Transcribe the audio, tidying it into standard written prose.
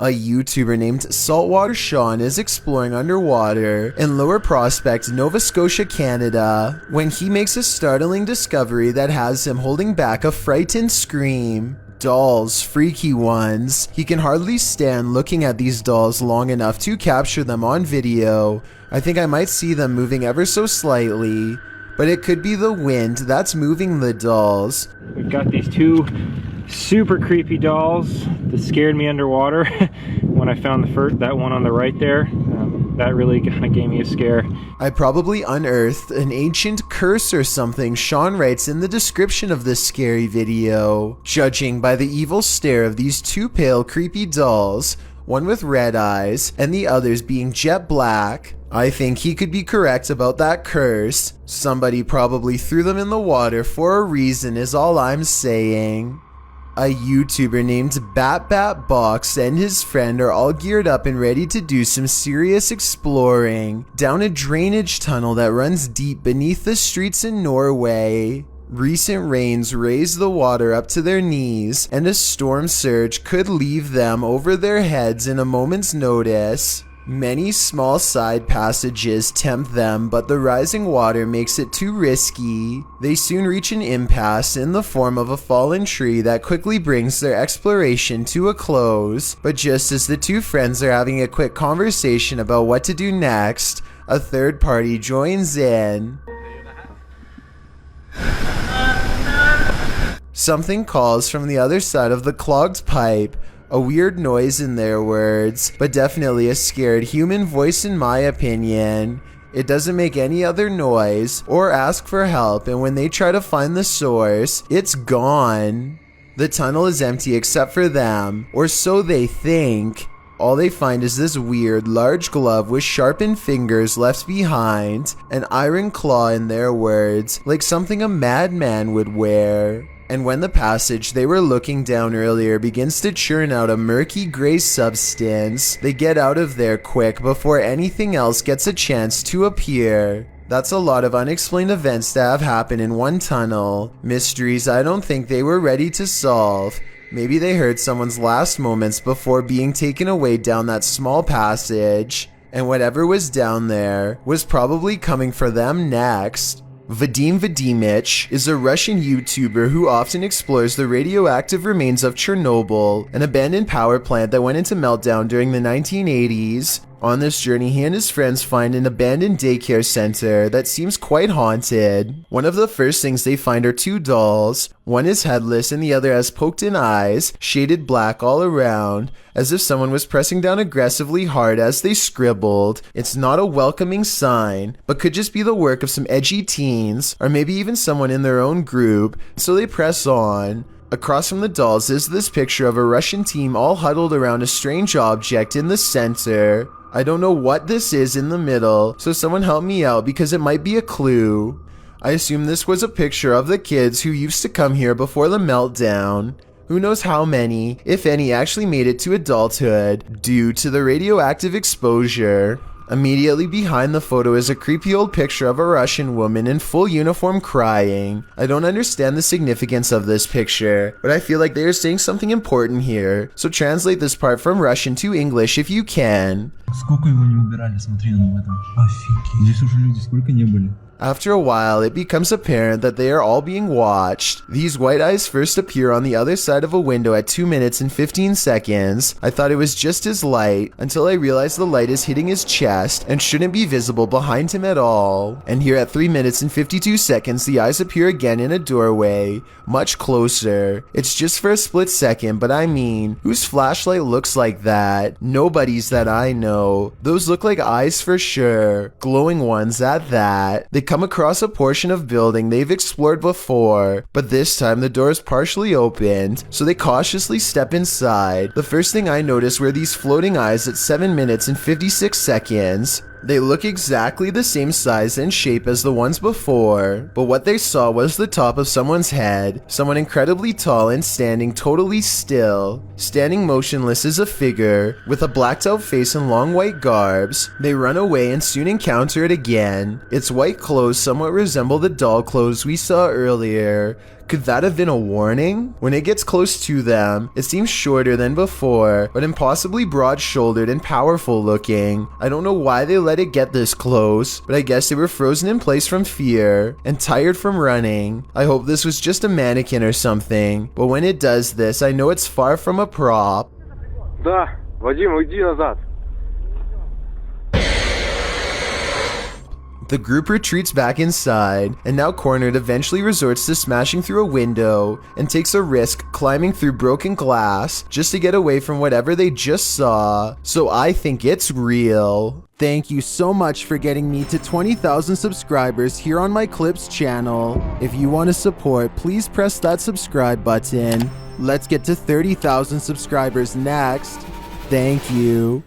A YouTuber named Saltwater Sean is exploring underwater in Lower Prospect, Nova Scotia, Canada, when he makes a startling discovery that has him holding back a frightened scream. Dolls, freaky ones. He can hardly stand looking at these dolls long enough to capture them on video. I think I might see them moving ever so slightly, but it could be the wind that's moving the dolls. We've got these two super creepy dolls that scared me underwater when I found that one on the right there. That really kind of gave me a scare. I probably unearthed an ancient curse or something, Sean writes in the description of this scary video. Judging by the evil stare of these two pale creepy dolls, one with red eyes and the others being jet black, I think he could be correct about that curse. Somebody probably threw them in the water for a reason is all I'm saying. A YouTuber named BatBatBox and his friend are all geared up and ready to do some serious exploring down a drainage tunnel that runs deep beneath the streets in Norway. Recent rains raised the water up to their knees, and a storm surge could leave them over their heads in a moment's notice. Many small side passages tempt them, but the rising water makes it too risky. They soon reach an impasse in the form of a fallen tree that quickly brings their exploration to a close. But just as the two friends are having a quick conversation about what to do next, a third party joins in. Something calls from the other side of the clogged pipe. A weird noise in their words, but definitely a scared human voice in my opinion. It doesn't make any other noise or ask for help, and when they try to find the source, it's gone. The tunnel is empty except for them, or so they think. All they find is this weird, large glove with sharpened fingers left behind, an iron claw in their words, like something a madman would wear. And when the passage they were looking down earlier begins to churn out a murky gray substance, they get out of there quick before anything else gets a chance to appear. That's a lot of unexplained events that have happened in one tunnel. Mysteries I don't think they were ready to solve. Maybe they heard someone's last moments before being taken away down that small passage, and whatever was down there was probably coming for them next. Vadim Vadimich is a Russian YouTuber who often explores the radioactive remains of Chernobyl, an abandoned power plant that went into meltdown during the 1980s. On this journey, he and his friends find an abandoned daycare center that seems quite haunted. One of the first things they find are two dolls. One is headless and the other has poked-in eyes, shaded black all around, as if someone was pressing down aggressively hard as they scribbled. It's not a welcoming sign, but could just be the work of some edgy teens, or maybe even someone in their own group, so they press on. Across from the dolls is this picture of a Russian team all huddled around a strange object in the center. I don't know what this is in the middle, so someone help me out because it might be a clue. I assume this was a picture of the kids who used to come here before the meltdown. Who knows how many, if any, actually made it to adulthood due to the radioactive exposure. Immediately behind the photo is a creepy old picture of a Russian woman in full uniform crying. I don't understand the significance of this picture, but I feel like they are saying something important here, so translate this part from Russian to English if you can. Сколько его не убирали, смотри на этом. Офигеть. Здесь уже люди сколько не были. After a while, it becomes apparent that they are all being watched. These white eyes first appear on the other side of a window at 2 minutes and 15 seconds. I thought it was just his light, until I realized the light is hitting his chest and shouldn't be visible behind him at all. And here at 3 minutes and 52 seconds, the eyes appear again in a doorway, much closer. It's just for a split second, but I mean, whose flashlight looks like that? Nobody's that I know. Those look like eyes for sure. Glowing ones at that. They come across a portion of building they've explored before, but this time the door is partially opened, so they cautiously step inside. The first thing I noticed were these floating eyes at 7 minutes and 56 seconds. They look exactly the same size and shape as the ones before, but what they saw was the top of someone's head, someone incredibly tall and standing totally still. Standing motionless is a figure, with a blacked out face and long white garbs. They run away and soon encounter it again. Its white clothes somewhat resemble the doll clothes we saw earlier, Could that have been a warning? When it gets close to them, it seems shorter than before, but impossibly broad-shouldered and powerful looking. I don't know why they let it get this close, but I guess they were frozen in place from fear and tired from running. I hope this was just a mannequin or something, but when it does this, I know it's far from a prop. Да, Вадим, уйди назад. The group retreats back inside, and now cornered eventually resorts to smashing through a window and takes a risk climbing through broken glass just to get away from whatever they just saw. So I think it's real. Thank you so much for getting me to 20,000 subscribers here on my Clips channel. If you want to support, please press that subscribe button. Let's get to 30,000 subscribers next. Thank you.